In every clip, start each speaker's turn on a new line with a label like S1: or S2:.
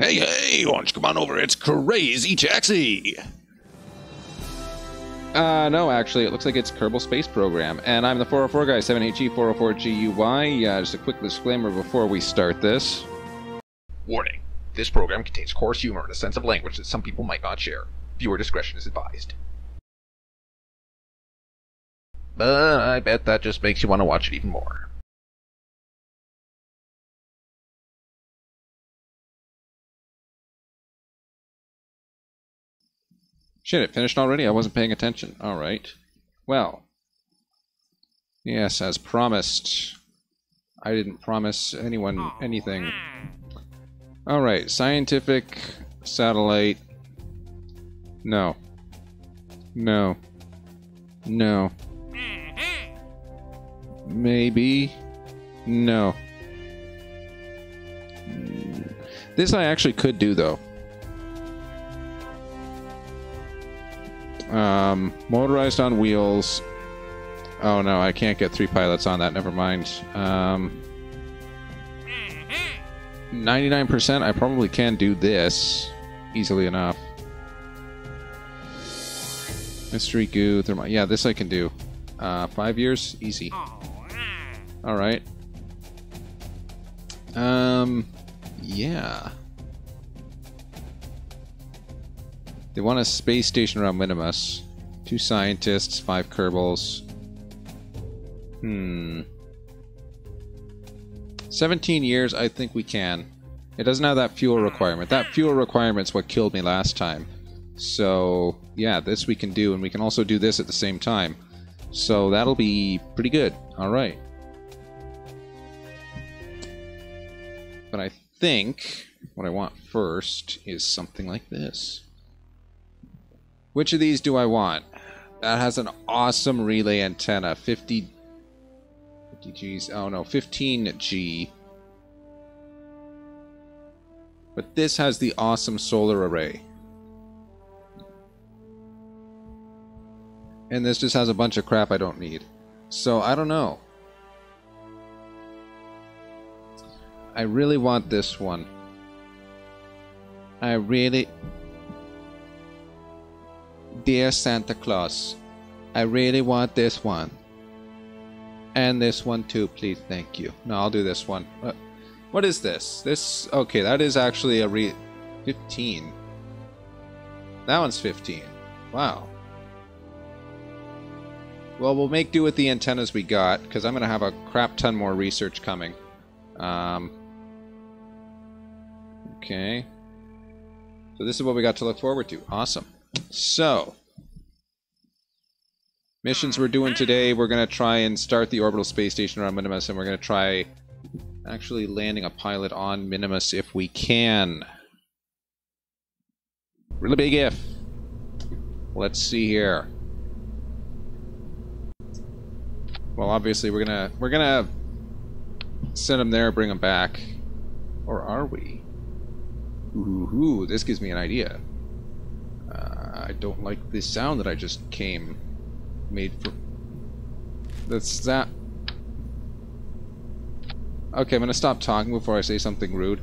S1: Hey, why don't you come on over? It's Crazy Taxi!
S2: No, actually, it looks like it's Kerbal Space Program, and I'm the 404 guy, 7he404guy. Just a quick disclaimer before we start this.
S3: Warning. This program contains coarse humor and a sense of language that some people might not share. Viewer discretion is advised. But I bet that just makes you want to watch it even more.
S2: Shit, it finished already? I wasn't paying attention. Alright. Well. Yes, as promised. I didn't promise anyone anything. Alright, scientific satellite. No. No. No. Maybe. No. This I actually could do, though. Motorized on wheels. Oh no, I can't get 3 pilots on that, never mind. 99%, I probably can do this easily enough. Mystery goo, yeah, this I can do. 5 years? Easy. Alright. Yeah. They want a space station around Minimus. 2 scientists, 5 Kerbals. 17 years, I think we can. It doesn't have that fuel requirement. That fuel requirement's what killed me last time. So, yeah, this we can do, and we can also do this at the same time. So that'll be pretty good. Alright. But I think what I want first is something like this. Which of these do I want? That has an awesome relay antenna. 50 Gs. Oh no, 15G. But this has the awesome solar array. And this just has a bunch of crap I don't need. So, I don't know. I really want this one. I really... Dear Santa Claus, I really want this one. And this one too, please, thank you. No, I'll do this one. What is this? This, okay, that is actually a 15. That one's 15. Wow. Well, we'll make do with the antennas we got, because I'm going to have a crap ton more research coming. Okay. So this is what we got to look forward to. Awesome. So, missions we're doing today, we're going to try and start the orbital space station around Minimus, and we're going to try actually landing a pilot on Minimus if we can. Really big if. Let's see here. Well, obviously we're gonna send them there, bring them back. Or are we? Ooh, this gives me an idea. I don't like the sound that I just made for... That's that... Okay, I'm gonna stop talking before I say something rude.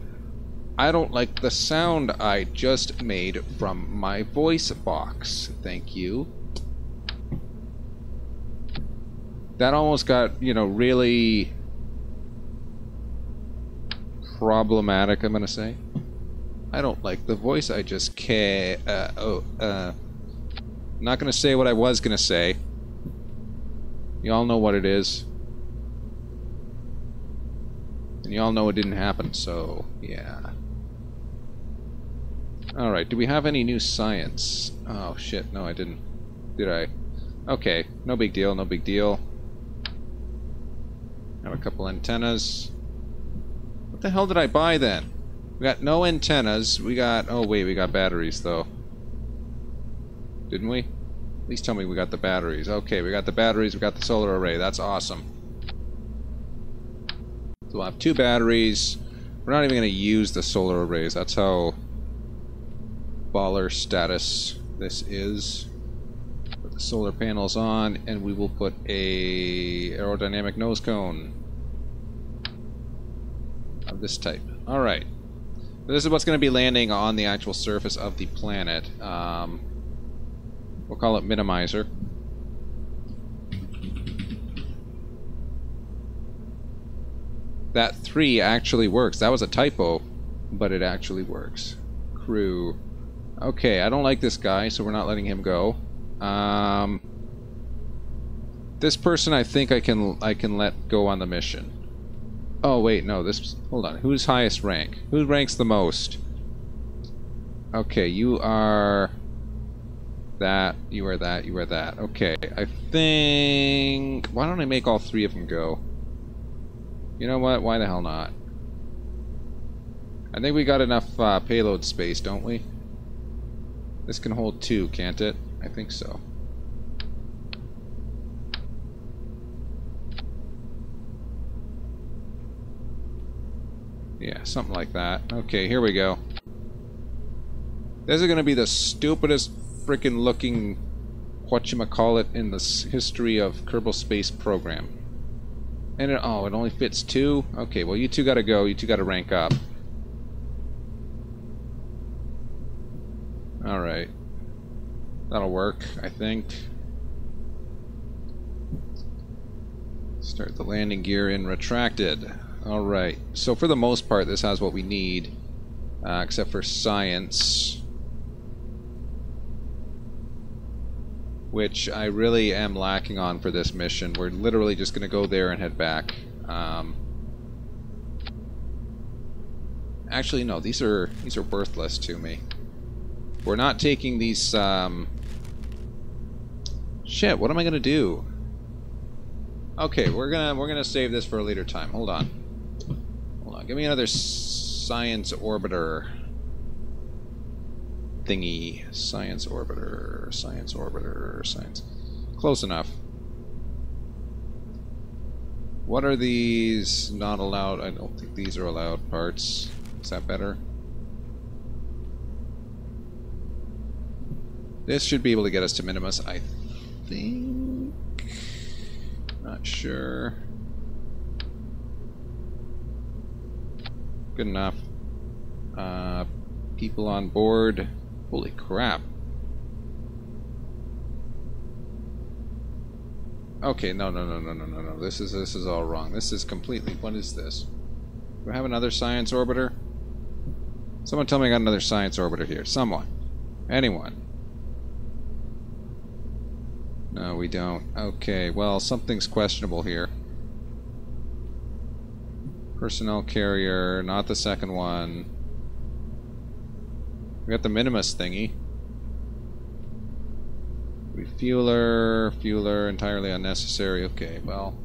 S2: I don't like the sound I just made from my voice box. Thank you. That almost got, you know, really problematic, I'm gonna say. I don't like the voice I just not gonna say what I was gonna say. Y'all know what it is. And y'all know it didn't happen, so, yeah. Alright, do we have any new science? Oh, shit, no I didn't. Did I? Okay, no big deal, no big deal. Have a couple antennas. What the hell did I buy then? We got no antennas. We got... Oh wait, we got batteries though. Didn't we? At least tell me we got the batteries. Okay, we got the batteries, we got the solar array. That's awesome. So we'll have 2 batteries. We're not even going to use the solar arrays. That's how baller status this is. Put the solar panels on, and we will put a aerodynamic nose cone of this type. Alright. This is what's going to be landing on the actual surface of the planet. We'll call it Minimizer. That 3 actually works. That was a typo, but it actually works. Crew. Okay, I don't like this guy, so we're not letting him go. This person I think I can let go on the mission. Oh wait, no, this... Hold on. Who's highest rank? Who ranks the most? Okay, you are... That, you are that, you are that. Okay, I think... Why don't I make all 3 of them go? You know what? Why the hell not? I think we got enough payload space, don't we? This can hold 2, can't it? I think so. Yeah, something like that. Okay, here we go. This is going to be the stupidest freaking looking whatchamacallit in the history of Kerbal Space Program. And it only fits 2? Okay, well you two gotta go, you two gotta rank up. Alright. That'll work, I think. Start the landing gear in retracted. Alright, so for the most part this has what we need, except for science. Which I really am lacking on for this mission. We're literally just going to go there and head back. Actually, no, these are worthless to me. We're not taking these. Shit, what am I going to do? Okay, we're gonna save this for a later time. Hold on. Give me another science orbiter thingy. Science orbiter. Close enough. What are these not allowed? I don't think these are allowed parts. Is that better? This should be able to get us to Minimus, I think. Not sure. Good enough. People on board. Holy crap. Okay, no. This is all wrong. This is completely... What is this? Do I have another science orbiter? Someone tell me I got another science orbiter here. Someone. Anyone. No, we don't. Okay, well, something's questionable here. Personnel carrier, not the second one. We got the Minimus thingy. Refueler, entirely unnecessary. Okay, well,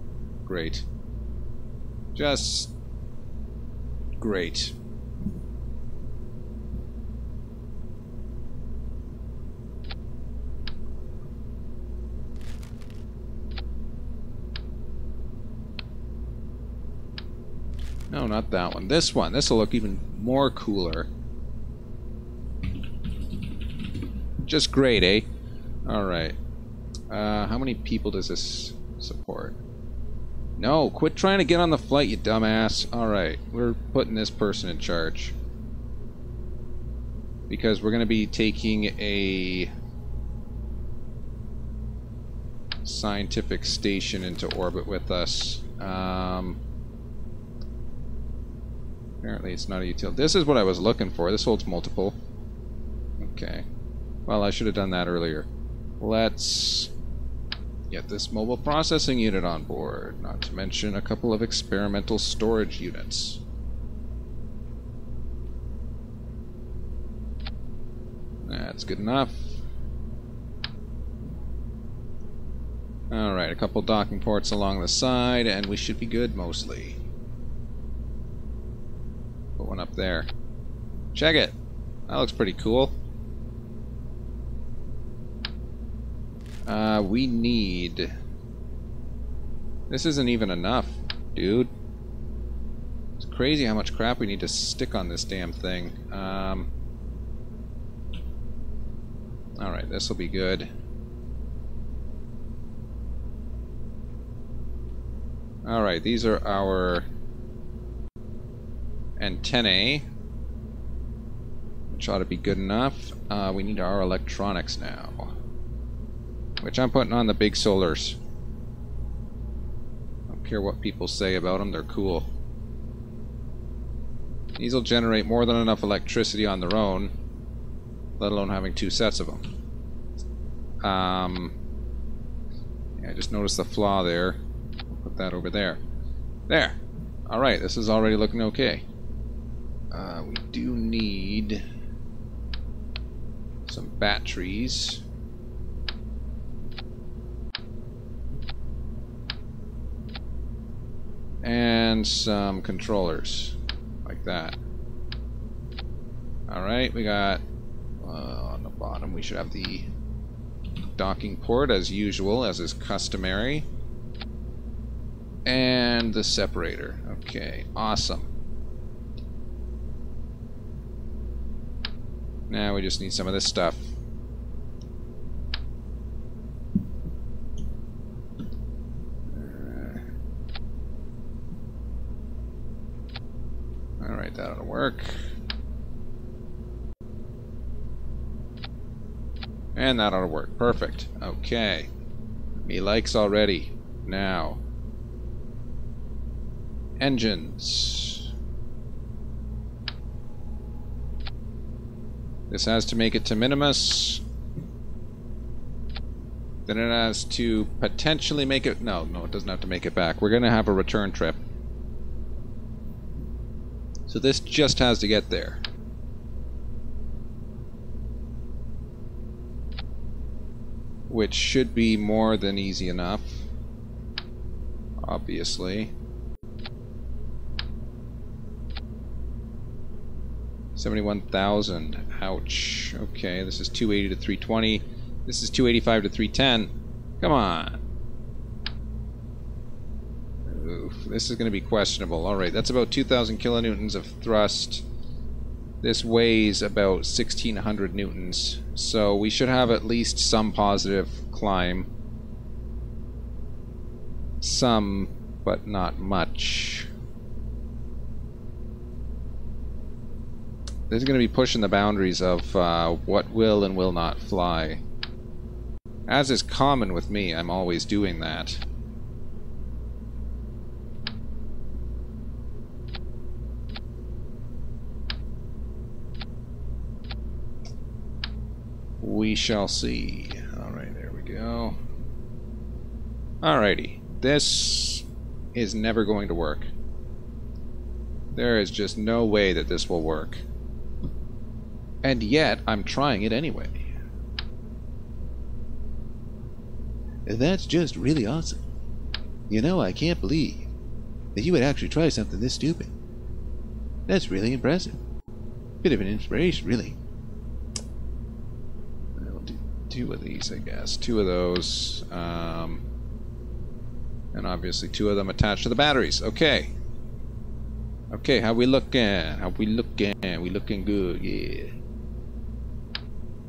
S2: great. Just great. No, not that one. This one. This will look even more cooler. Just great, eh? Alright. How many people does this support? No, quit trying to get on the flight, you dumbass. Alright, we're putting this person in charge. Because we're going to be taking a scientific station into orbit with us. Apparently it's not a utility. This is what I was looking for. This holds multiple. Okay. Well, I should have done that earlier. Let's get this mobile processing unit on board. Not to mention a couple of experimental storage units. That's good enough. Alright, a couple docking ports along the side, and we should be good mostly. Put one up there. Check it! That looks pretty cool. We need... This isn't even enough, dude. It's crazy how much crap we need to stick on this damn thing. Alright, this will be good. Alright, these are our antennae. which ought to be good enough. We need our electronics now, which I'm putting on the big solars. I don't care what people say about them, they're cool. These will generate more than enough electricity on their own, let alone having two sets of them. Yeah, I just noticed the flaw there. I'll put that over there. There! Alright, this is already looking okay. We do need some batteries. And some controllers. Like that. Alright, we got on the bottom we should have the docking port as usual, as is customary. And the separator. Okay, awesome. Now we just need some of this stuff. Alright, that ought to work. And that ought to work. Perfect. Okay. Me likes already. Now. Engines. This has to make it to minimus. Then it has to potentially make it... No, it doesn't have to make it back. We're going to have a return trip. So this just has to get there. Which should be more than easy enough. Obviously. 71,000. Ouch. Okay, this is 280 to 320. This is 285 to 310. Come on. Oof, this is going to be questionable. Alright, that's about 2,000 kilonewtons of thrust. This weighs about 1,600 newtons. So we should have at least some positive climb. Some, but not much. This is going to be pushing the boundaries of what will and will not fly. As is common with me, I'm always doing that. We shall see. Alright, there we go. Alrighty. This is never going to work. There is just no way that this will work. And yet, I'm trying it anyway.
S4: That's just really awesome. You know, I can't believe that you would actually try something this stupid. That's really impressive. Bit of an inspiration, really.
S2: I'll do 2 of these, I guess. 2 of those. And obviously 2 of them attached to the batteries. Okay. Okay, how we looking? How we looking? We looking good, yeah.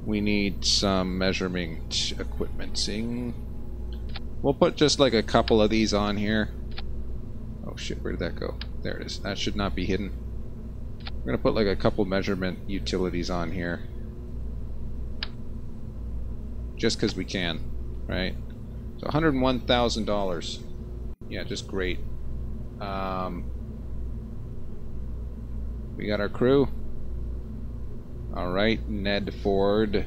S2: We need some measurement equipment. We'll put just like a couple of these on here. Oh shit, where did that go? There it is. That should not be hidden. We're gonna put like a couple measurement utilities on here. Just because we can, right? So $101,000. Yeah, just great. We got our crew. Alright, Ned Ford. You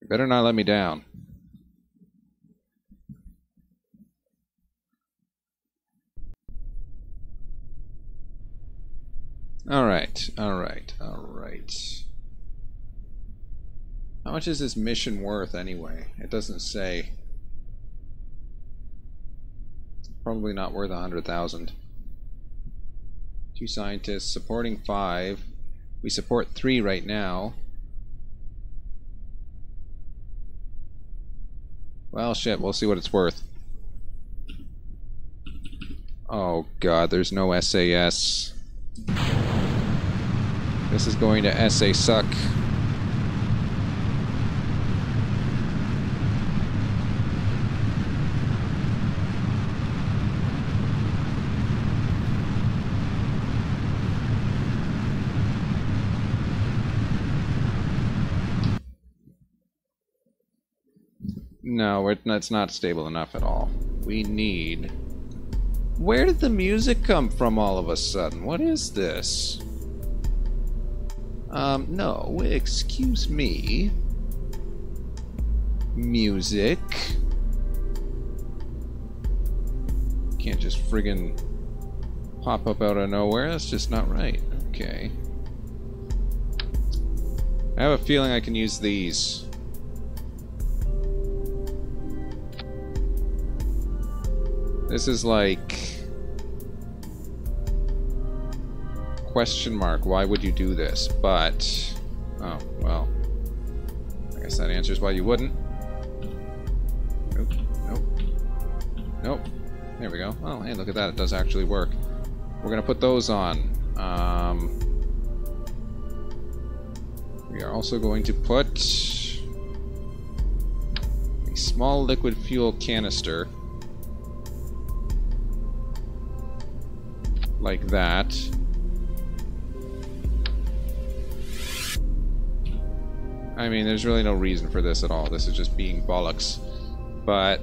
S2: better not let me down. Alright. How much is this mission worth anyway? It doesn't say. It's probably not worth 100,000. 2 scientists supporting 5. We support 3 right now. Well, shit, we'll see what it's worth. Oh god, there's no SAS. This is going to SA suck. No, it's not stable enough at all. We need... Where did the music come from all of a sudden? What is this? No, excuse me. Music. Can't just friggin' pop up out of nowhere. That's just not right. Okay. I have a feeling I can use these. This is like... question mark, why would you do this? But... oh, well. I guess that answers why you wouldn't. Nope, nope. Nope. There we go. Oh, hey, look at that. It does actually work. We're gonna put those on. We are also going to put a small liquid fuel canister like that. I mean, there's really no reason for this at all. This is just being bollocks. But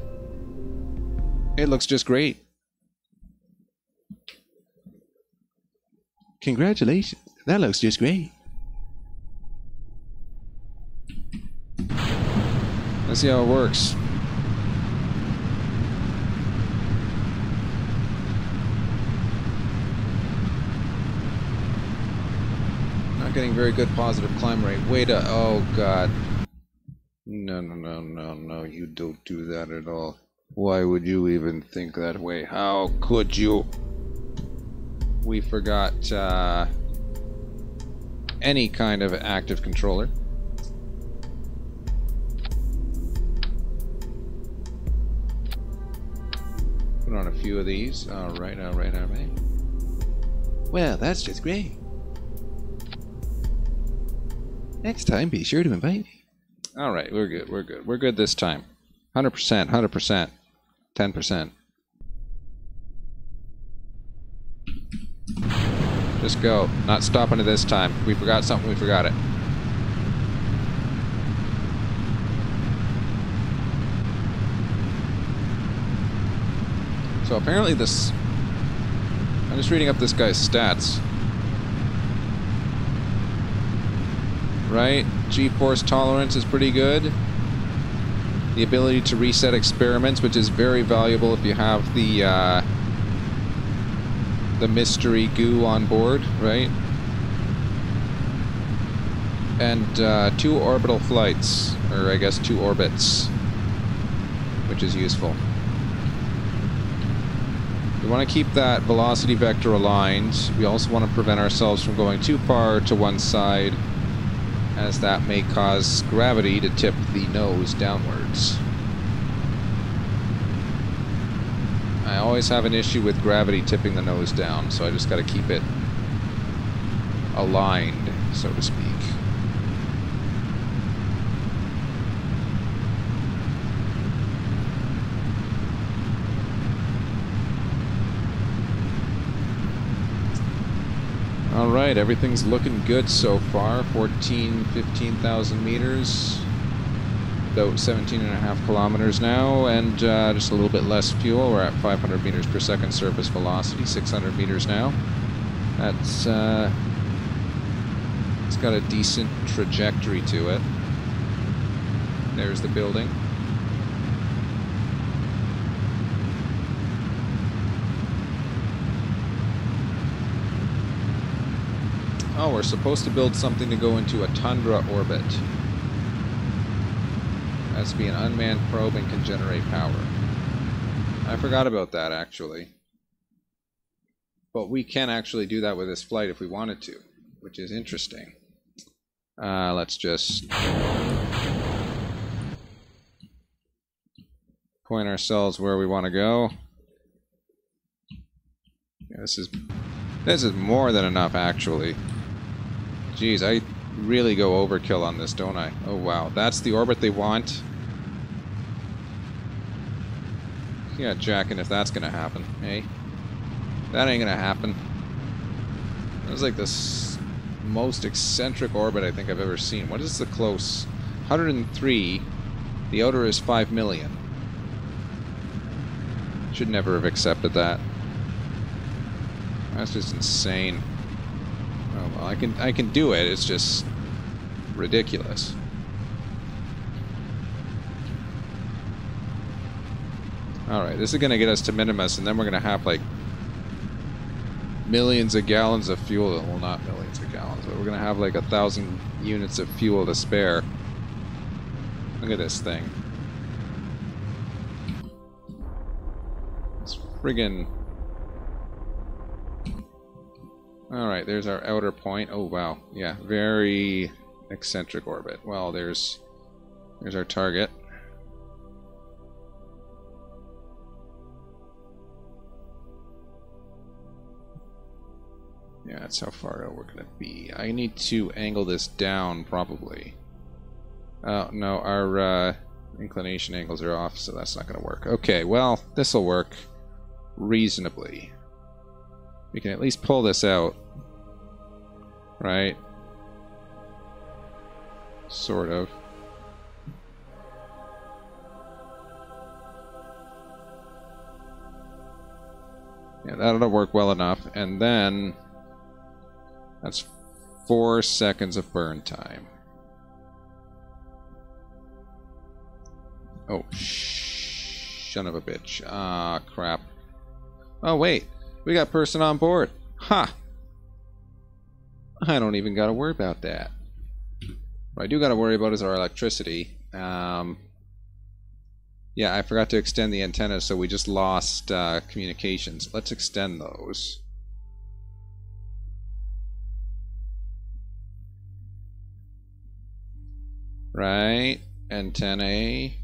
S2: it looks just great.
S4: Congratulations. That looks just great.
S2: Let's see how it works. Not getting very good positive climb rate. Wait a... oh god. No, no, no, no, no. You don't do that at all. Why would you even think that way? How could you? We forgot any kind of active controller. Put on a few of these. Alright, alright, alright.
S4: Well, that's just great. Next time, be sure to invite me.
S2: Alright, we're good, we're good. We're good this time. 100%, 100%. 10%. Just go. Not stopping it this time. If we forgot something, we forgot it. So apparently this... I'm just reading up this guy's stats. Right? G-force tolerance is pretty good. The ability to reset experiments, which is very valuable if you have the mystery goo on board, right? And 2 orbital flights, or I guess 2 orbits, which is useful. We want to keep that velocity vector aligned. We also want to prevent ourselves from going too far to one side, as that may cause gravity to tip the nose downwards. I always have an issue with gravity tipping the nose down, so I just got to keep it aligned, so to speak. Alright, everything's looking good so far. 15,000 meters. About 17.5 kilometers now, and just a little bit less fuel. We're at 500 meters per second surface velocity, 600 meters now. That's, it's got a decent trajectory to it. There's the building. Oh, we're supposed to build something to go into a tundra orbit. Has to be an unmanned probe and can generate power. I forgot about that, actually. But we can actually do that with this flight if we wanted to, which is interesting. Let's just point ourselves where we want to go. Yeah, this is more than enough, actually. Jeez, I really go overkill on this, don't I? Oh wow, that's the orbit they want. Yeah, jacking if that's gonna happen, hey? That ain't gonna happen. That was like the most eccentric orbit I think I've ever seen. What is the close? 103. The outer is 5 million. Should never have accepted that. That's just insane. Oh well, I can do it. It's just ridiculous. Alright, this is going to get us to Minimus, and then we're going to have, like, millions of gallons of fuel. Well, not millions of gallons, but we're going to have, like, 1,000 units of fuel to spare. Look at this thing. It's friggin'... Alright, there's our outer point. Oh, wow. Yeah, very eccentric orbit. Well, there's our target. Yeah, that's how far out we're going to be. I need to angle this down, probably. Oh, no, our inclination angles are off, so that's not going to work. Okay, well, this will work reasonably. We can at least pull this out. Right? Sort of. Yeah, that'll work well enough. And then... that's 4 seconds of burn time. Oh, son of a bitch. Ah, crap. Oh, wait. We got person on board. Ha! I don't even gotta worry about that. What I do gotta worry about is our electricity. Yeah, I forgot to extend the antennas, so we just lost communications. Let's extend those. Right, antennae.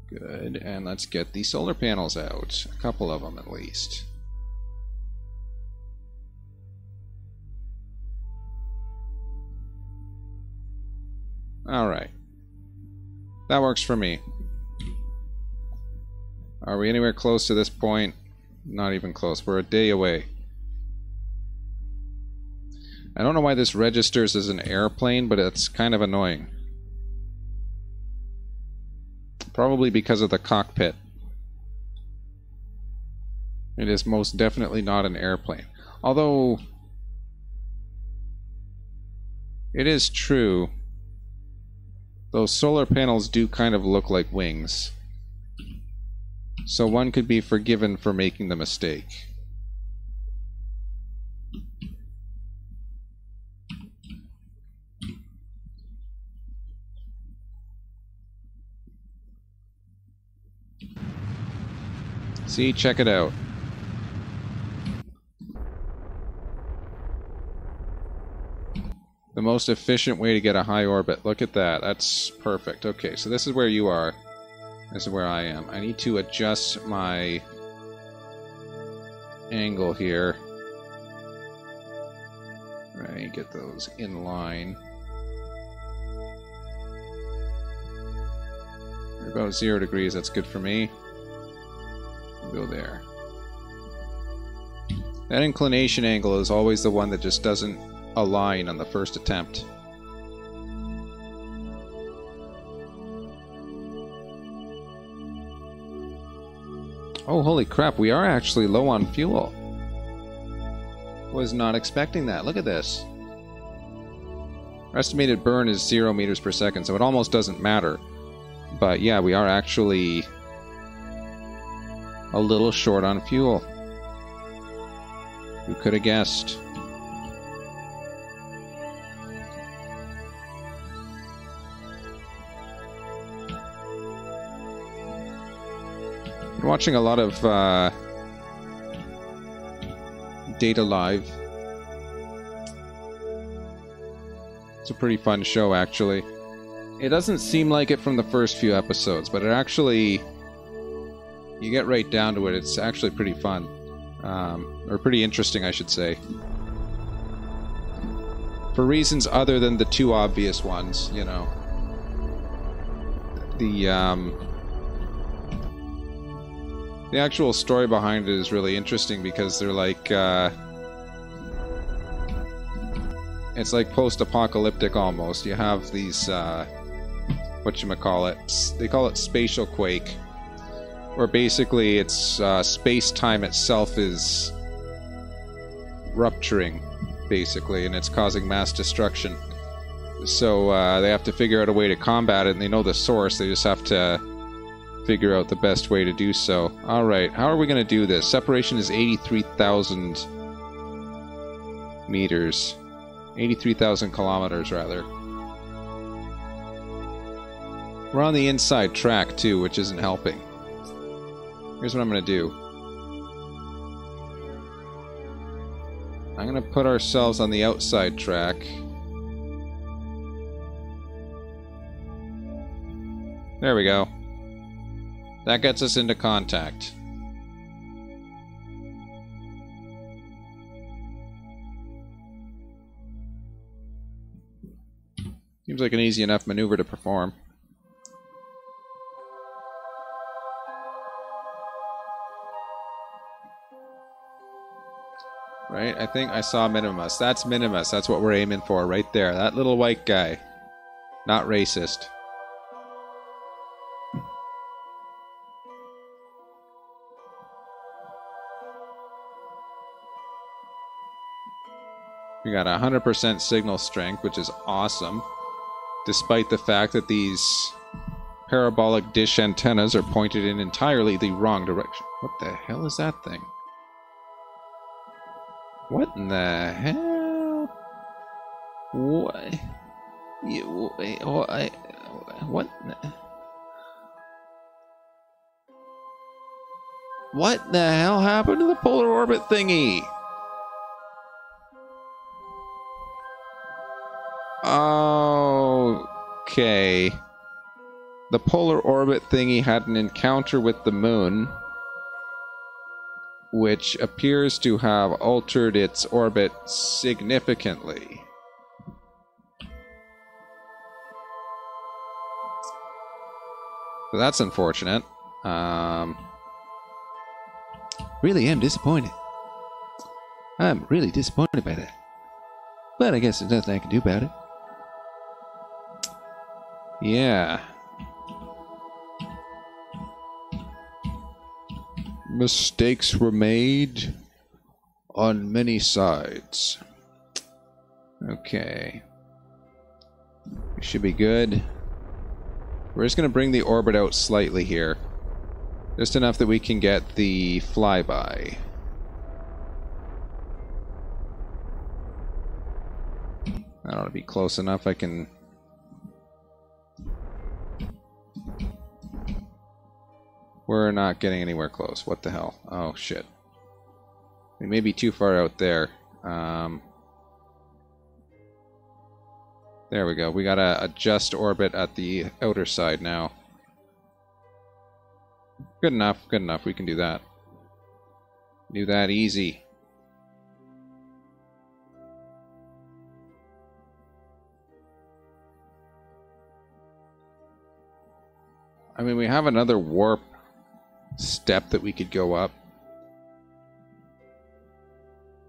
S2: Good, and let's get the solar panels out. A couple of them at least. Alright. That works for me. Are we anywhere close to this point? Not even close. We're a day away. I don't know why this registers as an airplane, but it's kind of annoying. Probably because of the cockpit. It is most definitely not an airplane. Although, it is true, those solar panels do kind of look like wings. So one could be forgiven for making the mistake. See, check it out. The most efficient way to get a high orbit. Look at that. That's perfect. Okay, so this is where you are. This is where I am. I need to adjust my angle here. Right, get those in line. We're about 0 degrees. That's good for me. Go there. That inclination angle is always the one that just doesn't align on the first attempt. Oh, holy crap, we are actually low on fuel. Was not expecting that. Look at this. Our estimated burn is 0 meters per second, so it almost doesn't matter. But yeah, we are actually a little short on fuel. Who could have guessed? Been watching a lot of Data Live. It's a pretty fun show, actually. It doesn't seem like it from the first few episodes, but it actually... you get right down to it, it's actually pretty fun. Or pretty interesting, I should say. For reasons other than the two obvious ones, you know. The actual story behind it is really interesting because they're like, it's like post-apocalyptic almost. You have these, whatchamacallit, they call it spatial quake, where basically it's space-time itself is rupturing, basically, and it's causing mass destruction. So they have to figure out a way to combat it, and they know the source. They just have to figure out the best way to do so. Alright, how are we going to do this? Separation is 83,000 meters. 83,000 kilometers, rather. We're on the inside track, too, which isn't helping. Here's what I'm going to do. I'm going to put ourselves on the outside track. There we go. That gets us into contact. Seems like an easy enough maneuver to perform. Right, I think I saw Minimus. That's Minimus. That's what we're aiming for right there. That little white guy. Not racist. We got 100% signal strength, which is awesome. Despite the fact that these parabolic dish antennas are pointed in entirely the wrong direction. What the hell is that thing? What in the hell? What? What? What the hell happened to the polar orbit thingy? Okay. The polar orbit thingy had an encounter with the moon, which appears to have altered its orbit significantly. So that's unfortunate.
S4: Really am disappointed. I'm really disappointed by that. But I guess there's nothing I can do about it.
S2: Yeah. Mistakes were made on many sides. Okay. We should be good. We're just going to bring the orbit out slightly here. Just enough that we can get the flyby. That ought to be close enough. I can... We're not getting anywhere close. What the hell? Oh, shit. We may be too far out there. There we go. We gotta adjust orbit at the outer side now. Good enough. Good enough. We can do that. Do that easy. I mean, we have another warp step that we could go up.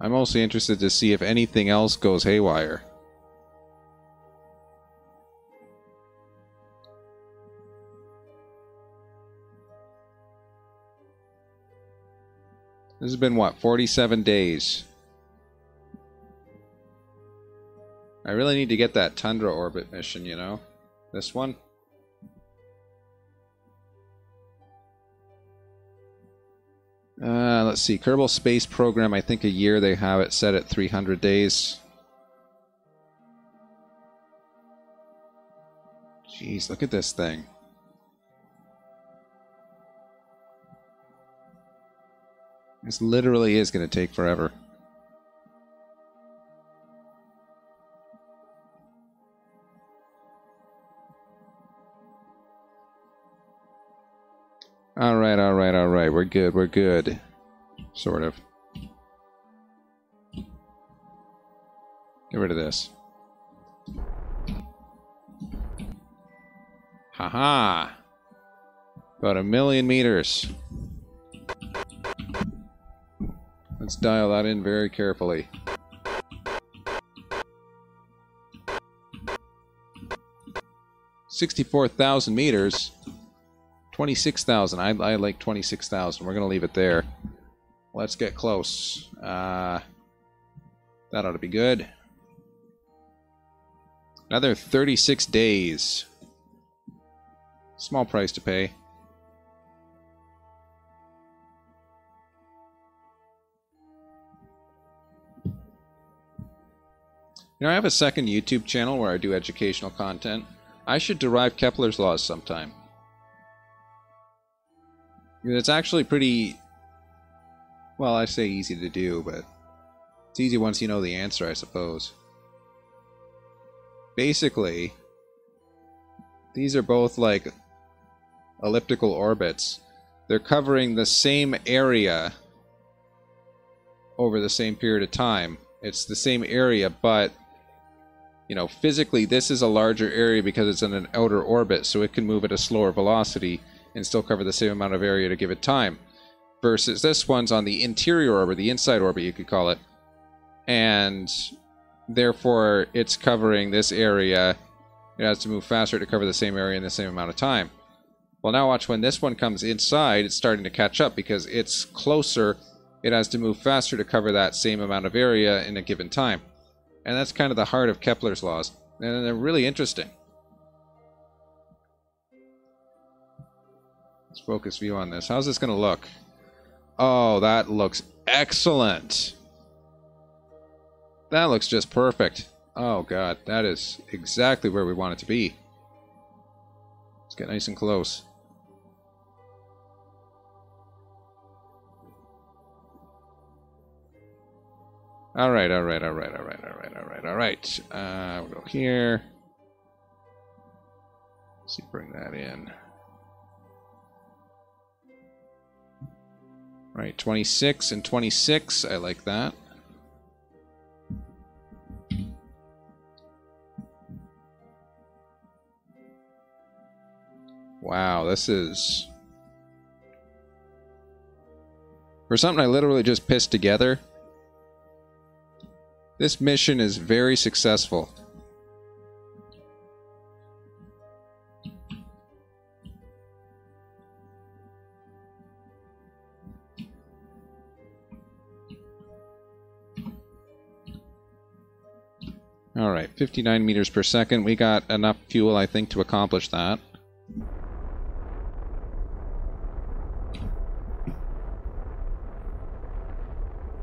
S2: I'm mostly interested to see if anything else goes haywire. This has been, what, 47 days? I really need to get that Tundra orbit mission, you know? This one? Let's see. Kerbal Space Program, I think a year they have it set at 300 days. Jeez, look at this thing. This literally is going to take forever. Alright, alright, alright. We're good, we're good. Sort of. Get rid of this. Haha! About 1,000,000 meters. Let's dial that in very carefully. 64,000 meters. 26,000. I like 26,000. We're going to leave it there. Let's get close. That ought to be good. Another 36 days. Small price to pay. You know, I have a second YouTube channel where I do educational content. I should derive Kepler's laws sometime. It's actually pretty, well, I say easy to do, but it's easy once you know the answer, I suppose. Basically, these are both like elliptical orbits. They're covering the same area over the same period of time. It's the same area, but you know, physically this is a larger area because it's in an outer orbit, so it can move at a slower velocity and still cover the same amount of area to give it time. Versus this one's on the interior orbit, the inside orbit you could call it. And therefore it's covering this area. It has to move faster to cover the same area in the same amount of time. Well, now watch, when this one comes inside, it's starting to catch up because it's closer. It has to move faster to cover that same amount of area in a given time. And that's kind of the heart of Kepler's laws. And they're really interesting. Let's focus view on this. How's this going to look? Oh, that looks excellent. That looks just perfect. Oh god, that is exactly where we want it to be. Let's get nice and close. Alright. We'll go here. Let's see, bring that in. Right, 26 and 26. I like that. Wow, this is... for something I literally just pissed together, this mission is very successful. Alright, 59 meters per second. We got enough fuel, I think, to accomplish that.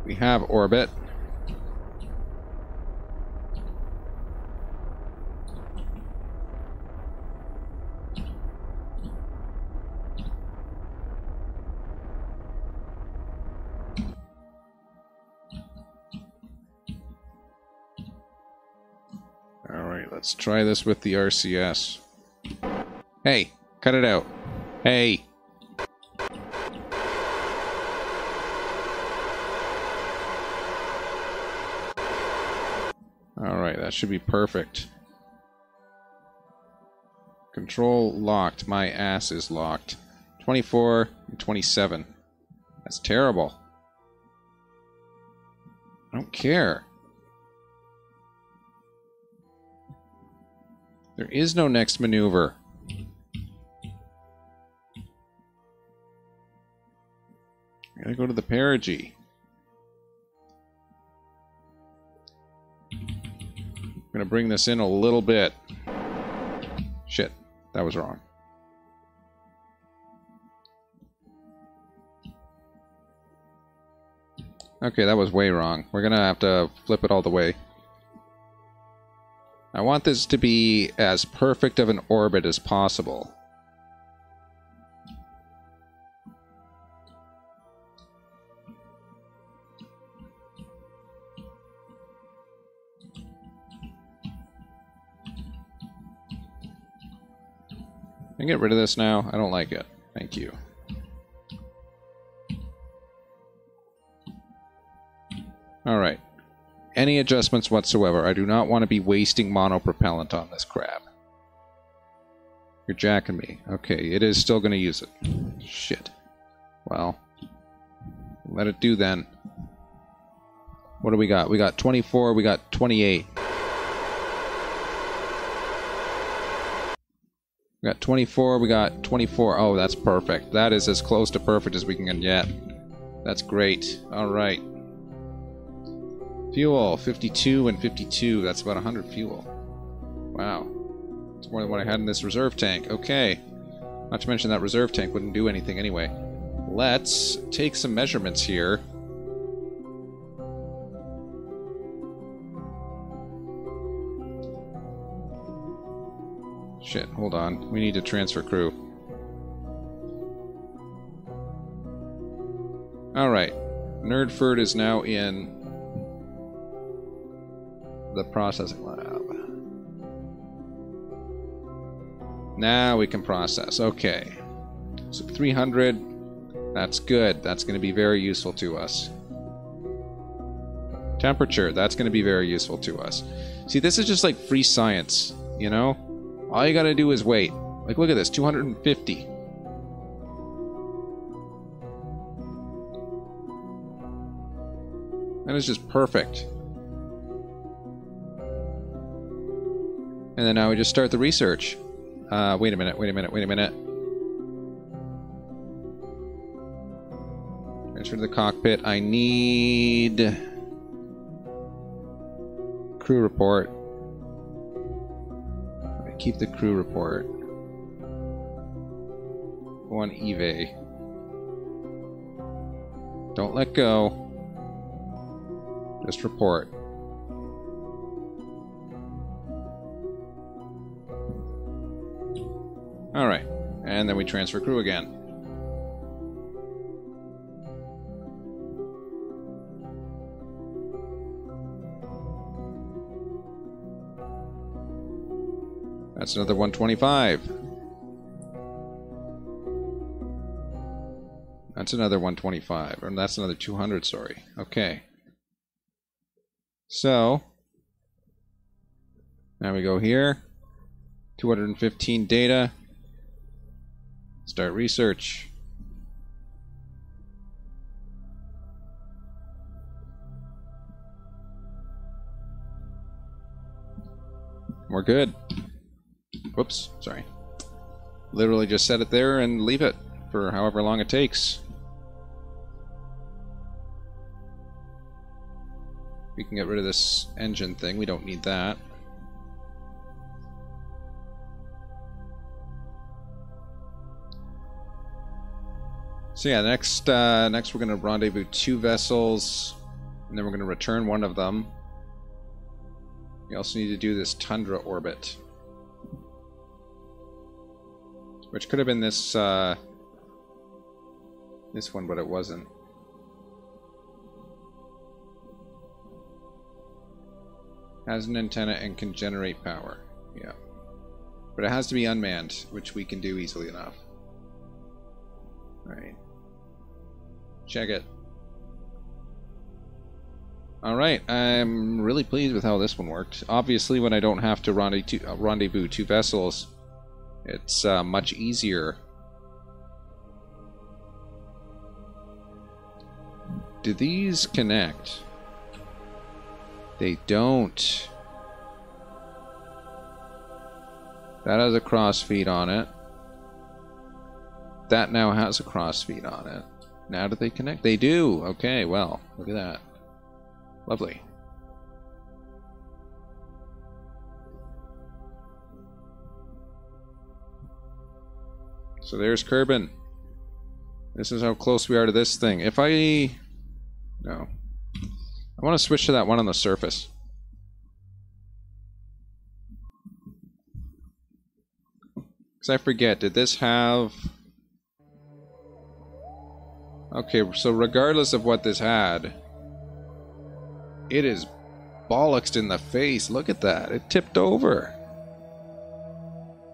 S2: We have orbit. Alright, let's try this with the RCS. Hey, cut it out. Hey! Alright, that should be perfect. Control locked. My ass is locked. 24 and 27. That's terrible. I don't care. There is no next maneuver. I gotta go to the perigee. I'm gonna bring this in a little bit. Shit, that was wrong. Okay, that was way wrong. We're gonna have to flip it all the way. I want this to be as perfect of an orbit as possible. Can I get rid of this now? I don't like it. Thank you. Alright. Any adjustments whatsoever. I do not want to be wasting monopropellant on this crap. You're jacking me. Okay, it is still going to use it. Shit. Well, let it do then. What do we got? We got 24, we got 28. We got 24, we got 24. Oh, that's perfect. That is as close to perfect as we can get. That's great. Alright. Fuel, 52 and 52. That's about 100 fuel. Wow. It's more than what I had in this reserve tank. Okay. Not to mention that reserve tank wouldn't do anything anyway. Let's take some measurements here. Shit, hold on. We need to transfer crew. Alright. Nerdford is now in the processing lab. Now we can process. Okay. So 300. That's good. That's going to be very useful to us. Temperature. That's going to be very useful to us. See, this is just like free science, you know? All you gotta do is wait. Like, look at this, 250. That is just perfect. And then now we just start the research. Wait a minute. Transfer to the cockpit. I need... crew report. Keep the crew report. Go on eBay. Don't let go. Just report. Alright. And then we transfer crew again. That's another 125. That's another 125. Or that's another 200, sorry. Okay. So, now we go here. 215 data. Start research. We're good. Whoops, sorry. Literally just set it there and leave it for however long it takes. We can get rid of this engine thing. We don't need that. So yeah, next we're going to rendezvous 2 vessels, and then we're going to return one of them. We also need to do this Tundra orbit, which could have been this this one, but it wasn't. Has an antenna and can generate power. Yeah. But it has to be unmanned, which we can do easily enough. Alright. Check it. Alright, I'm really pleased with how this one worked. Obviously, when I don't have to rendezvous 2 vessels, it's much easier. Do these connect? They don't. That has a crossfeed on it. That now has a crossfeed on it. Now do they connect? They do! Okay, well, look at that. Lovely. So there's Kerbin. This is how close we are to this thing. If I... No. I want to switch to that one on the surface. Because I forget, did this have... Okay, so regardless of what this had, it is bollocksed in the face. Look at that. It tipped over.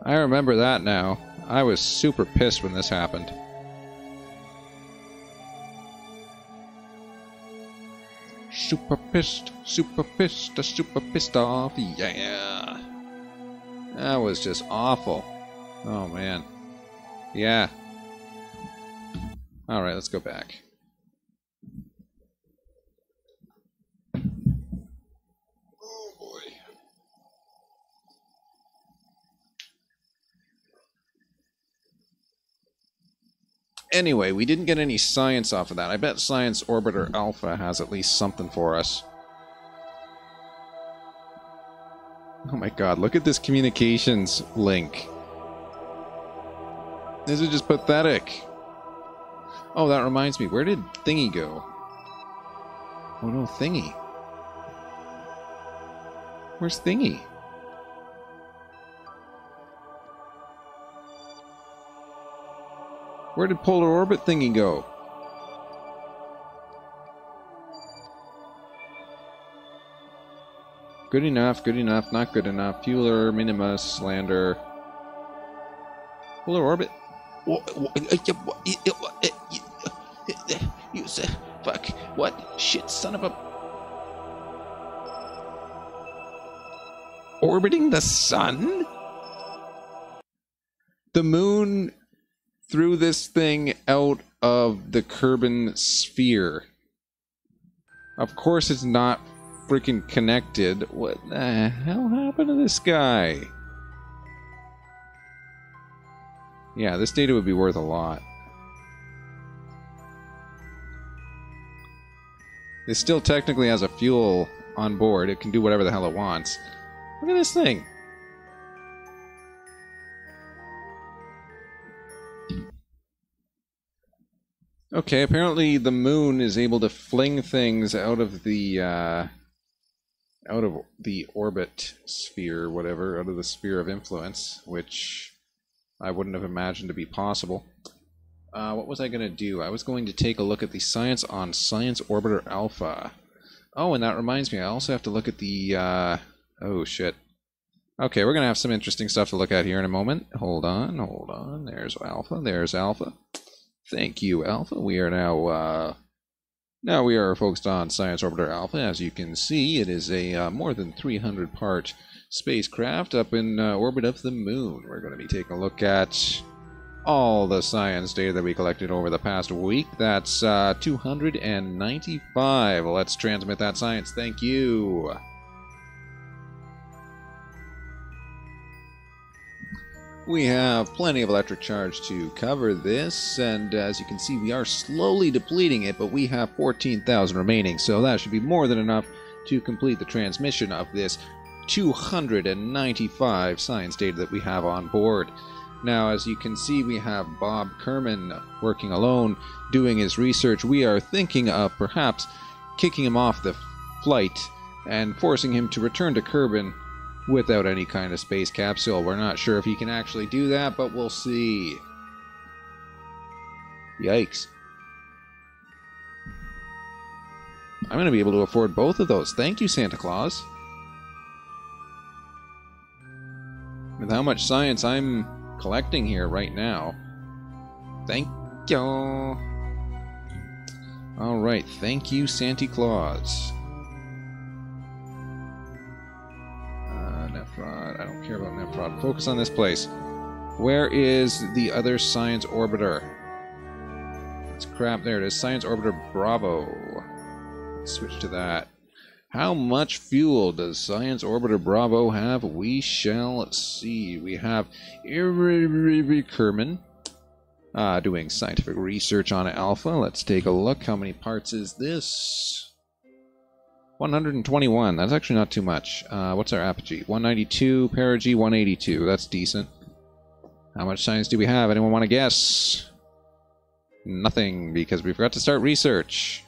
S2: I remember that now. I was super pissed when this happened. Super pissed off. Yeah. That was just awful. Oh, man. Yeah. Alright, let's go back. Oh, boy. Anyway, we didn't get any science off of that. I bet Science Orbiter Alpha has at least something for us. Oh my god, look at this communications link. This is just pathetic. Oh, that reminds me. Where did Thingy go? Oh no, Thingy. Where's Thingy? Where did Polar Orbit Thingy go? Good enough, not good enough. Fueler, Minimus, Lander. Polar Orbit.
S4: You said, fuck, what? Shit, son of a...
S2: Orbiting the sun? The moon threw this thing out of the Kerbal sphere. Of course it's not freaking connected. What the hell happened to this guy? Yeah, this data would be worth a lot. It still technically has a fuel on board. It can do whatever the hell it wants. Look at this thing. Okay, apparently the moon is able to fling things out of the orbit sphere, whatever, out of the sphere of influence, which I wouldn't have imagined to be possible. What was I going to do? I was going to take a look at the science on Science Orbiter Alpha. Oh, and that reminds me, I also have to look at the, oh shit. Okay, we're going to have some interesting stuff to look at here in a moment. Hold on. There's Alpha. Thank you, Alpha. We are now we are focused on Science Orbiter Alpha. As you can see, it is a more than 300-part spacecraft up in orbit of the moon. We're going to be taking a look at all the science data that we collected over the past week. That's 295. Let's transmit that science. Thank you. We have plenty of electric charge to cover this, and as you can see, we are slowly depleting it, but we have 14,000 remaining, so that should be more than enough to complete the transmission of this 295 science data that we have on board. Now, as you can see, we have Bob Kerman working alone, doing his research. We are thinking of perhaps kicking him off the flight and forcing him to return to Kerbal without any kind of space capsule. We're not sure if he can actually do that, but we'll see. Yikes. I'm going to be able to afford both of those. Thank you, Santa Claus. With how much science I'm collecting here right now. Thank you. Alright, thank you, Santa Claus. Nephrod. I don't care about Nephrod. Focus on this place. Where is the other Science Orbiter? It's crap. There it is. Science Orbiter Bravo. Let's switch to that. How much fuel does Science Orbiter Bravo have? We shall see. We have Kerman doing scientific research on Alpha. Let's take a look. How many parts is this? 121. That's actually not too much. What's our apogee? 192. Perigee 182. That's decent. How much science do we have? Anyone want to guess? Nothing, because we forgot to start research.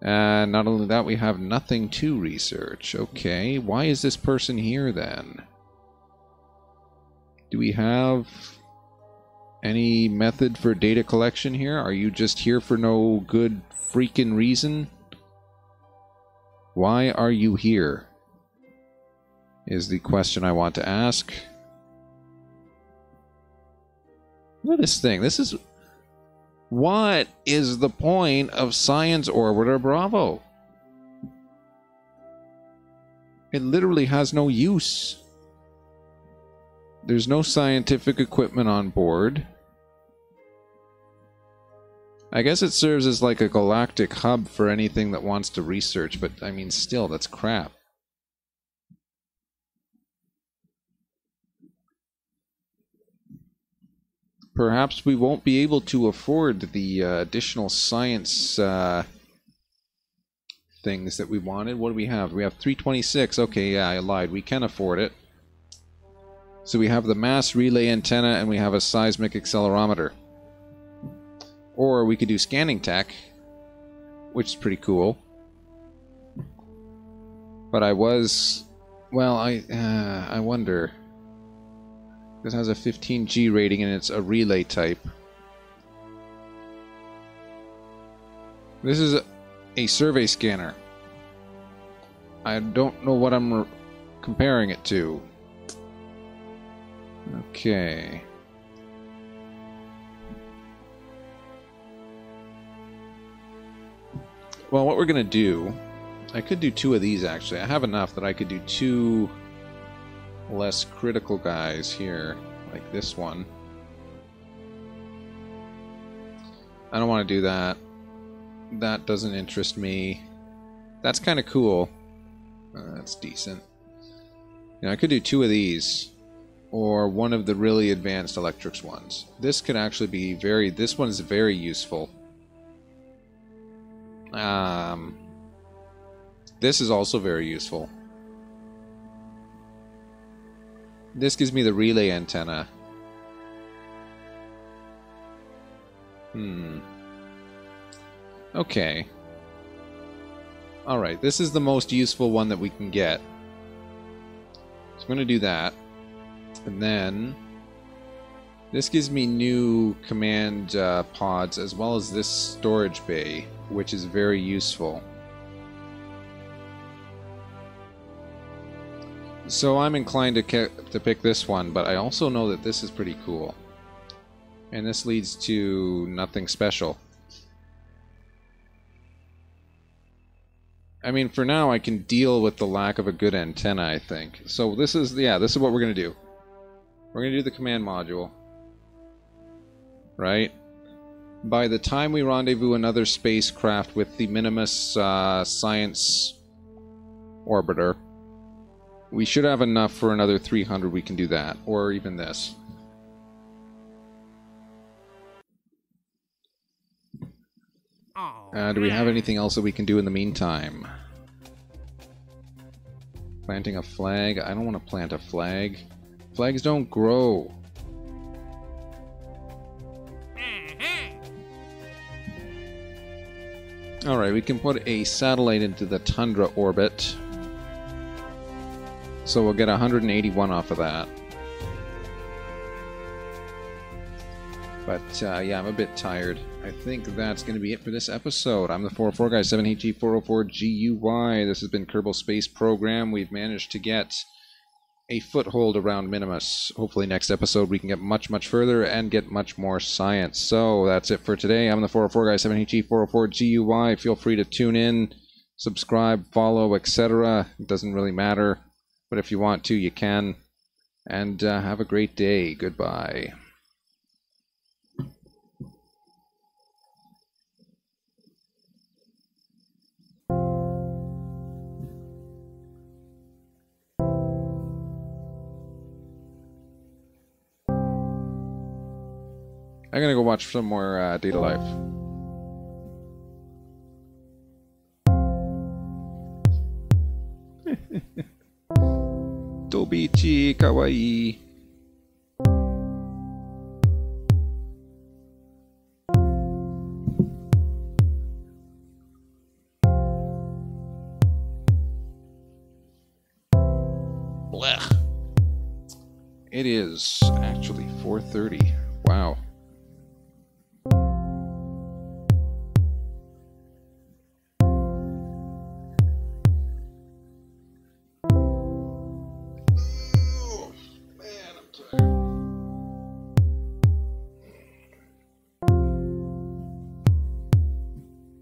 S2: And not only that, we have nothing to research. Okay, why is this person here then? Do we have any method for data collection here? Are you just here for no good freaking reason? Why are you here? Is the question I want to ask. Look at this thing. This is... What is the point of Science Orbiter Bravo? It literally has no use. There's no scientific equipment on board. I guess it serves as like a galactic hub for anything that wants to research, but I mean, still, that's crap. perhaps we won't be able to afford the additional science things that we wanted. What do we have? We have 326. Okay, yeah, I lied. We can afford it. So we have the mass relay antenna and we have a seismic accelerometer. Or we could do scanning tech, which is pretty cool. But I was... Well, I wonder... This has a 15G rating and it's a relay type. This is a survey scanner. I don't know what I'm comparing it to. Okay. Well, what we're going to do... I could do 2 of these, actually. I have enough that I could do 2 less critical guys here, like this one. I don't want to do that. That doesn't interest me. That's kind of cool. That's decent. You know, I could do 2 of these, or one of the really advanced electrics ones. This could actually be very... This one's very useful. This is also very useful. This gives me the relay antenna. Okay. Alright, this is the most useful one that we can get. So I'm going to do that. And then... This gives me new command pods, as well as this storage bay, which is very useful. So I'm inclined to pick this one, but I also know that this is pretty cool. And this leads to nothing special. I mean, for now I can deal with the lack of a good antenna, I think. So this is, yeah, this is what we're going to do. We're going to do the command module. Right? By the time we rendezvous another spacecraft with the Minimus Science Orbiter, we should have enough for another 300. We can do that, or even this. Do we have anything else that we can do in the meantime? Planting a flag? I don't want to plant a flag. Flags don't grow. Alright, we can put a satellite into the Tundra orbit. So we'll get 181 off of that. But, yeah, I'm a bit tired. I think that's going to be it for this episode. I'm the 404 guy, 7he404guy. This has been Kerbal Space Program. We've managed to get a foothold around Minimus. Hopefully next episode we can get much, much further and get much more science. So that's it for today. I'm the 404 guy, 7he404guy. Feel free to tune in, subscribe, follow, etc. It doesn't really matter. But if you want to, you can. And have a great day. Goodbye. I'm gonna go watch some more Data Life. Tobichi kawaii.
S1: Blech.
S2: It is actually 4:30. Wow.